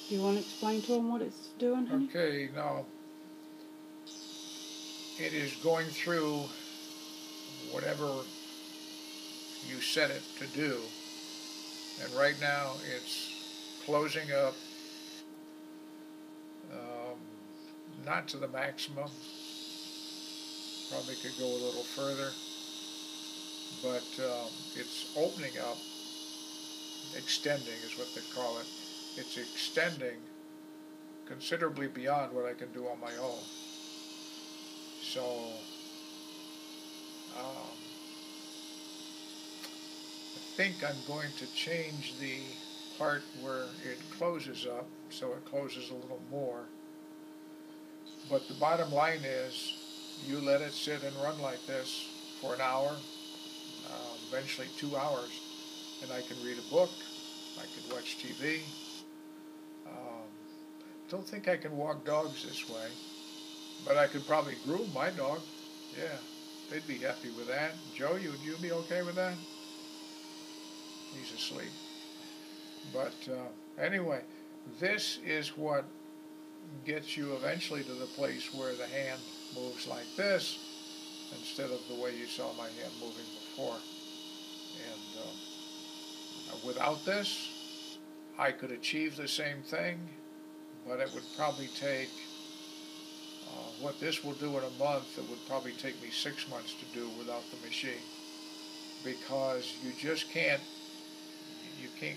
Do you want to explain to them what it's doing, honey? Okay, now it is going through whatever you set it to do, and right now it's closing up, not to the maximum, probably could go a little further, but it's opening up, extending is what they call it. It's extending considerably beyond what I can do on my own. So I think I'm going to change the part where it closes up so it closes a little more. But the bottom line is, you let it sit and run like this for an hour, eventually 2 hours, and I can read a book, I can watch TV. Don't think I can walk dogs this way, but I could probably groom my dog. Yeah, they'd be happy with that. Joe, would you be okay with that? He's asleep. But anyway, this is what gets you eventually to the place where the hand moves like this instead of the way you saw my hand moving before. And without this, I could achieve the same thing, but it would probably take, what this will do in a month, it would probably take me 6 months to do without the machine, because you just can't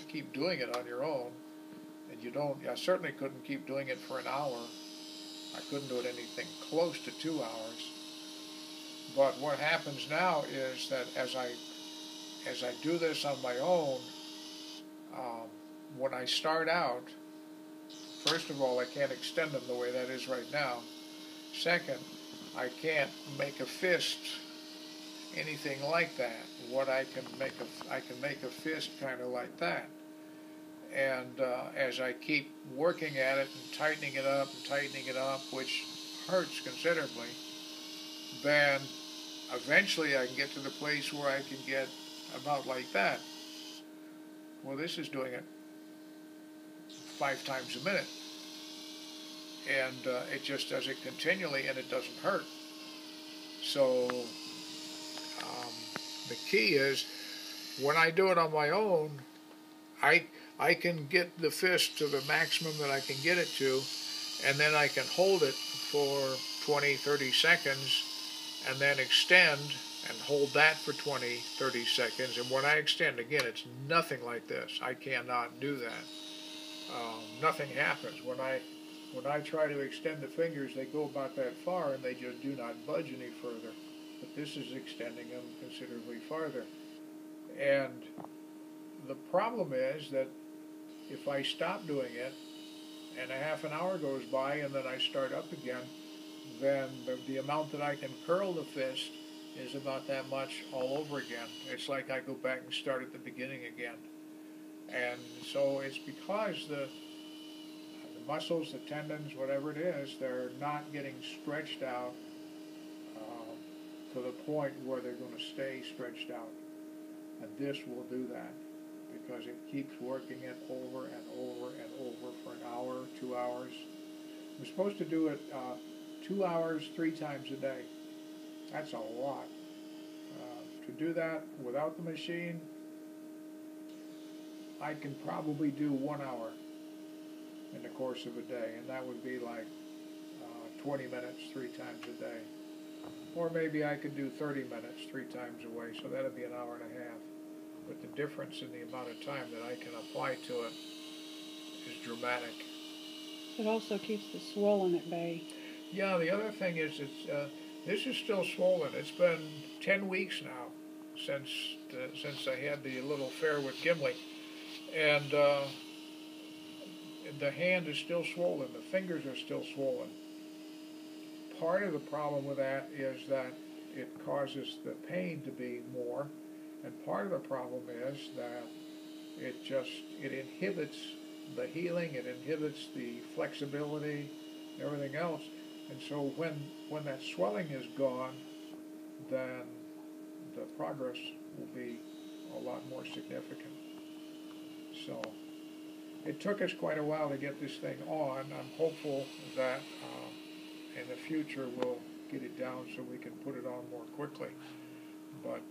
keep doing it on your own. And I certainly couldn't keep doing it for an hour. I couldn't do it anything close to 2 hours. But what happens now is that as I do this on my own, when I start out, first of all, I can't extend them the way that is right now. Second, I can't make a fist anything like that. I can make a fist kind of like that. And as I keep working at it and tightening it up, which hurts considerably, then eventually I can get to the place where I can get about like that. Well, this is doing it 5 times a minute. And it just does it continually, and it doesn't hurt. So the key is, when I do it on my own, I can get the fist to the maximum that I can get it to, and then I can hold it for 20, 30 seconds, and then extend and hold that for 20, 30 seconds. And when I extend, again, it's nothing like this. I cannot do that. Nothing happens. When I try to extend the fingers, they go about that far, and they just do not budge any further. But this is extending them considerably farther. And the problem is that if I stop doing it, and a half an hour goes by, and then I start up again, then the amount that I can curl the fist is about that much all over again. It's like I go back and start at the beginning again. And so it's because the muscles, the tendons, whatever it is, they're not getting stretched out to the point where they're going to stay stretched out. And this will do that, because it keeps working it over and over and over for an hour, 2 hours. I'm supposed to do it 2 hours, 3 times a day. That's a lot. To do that without the machine, I can probably do 1 hour in the course of a day, and that would be like 20 minutes 3 times a day. Or maybe I could do 30 minutes 3 times a way, so that would be an hour and a half. But the difference in the amount of time that I can apply to it is dramatic. It also keeps the swelling at bay. Yeah, the other thing is this is still swollen. It's been 10 weeks now since I had the little affair with Gimli. And the hand is still swollen. The fingers are still swollen. Part of the problem with that is that it causes the pain to be more. And part of the problem is that it inhibits the healing, it inhibits the flexibility, and everything else. And so when that swelling is gone, then the progress will be a lot more significant. So it took us quite a while to get this thing on. I'm hopeful that in the future we'll get it down so we can put it on more quickly. But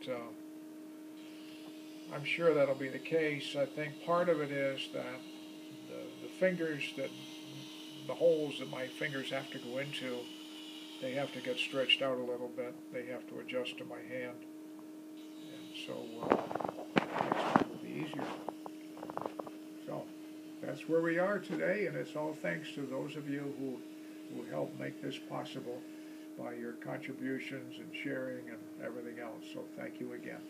I'm sure that'll be the case. I think part of it is that the fingers the holes that my fingers have to go into, they have to get stretched out a little bit. They have to adjust to my hand. And so next time will be easier. So that's where we are today, and it's all thanks to those of you who helped make this possible by your contributions and sharing and everything else. So thank you again.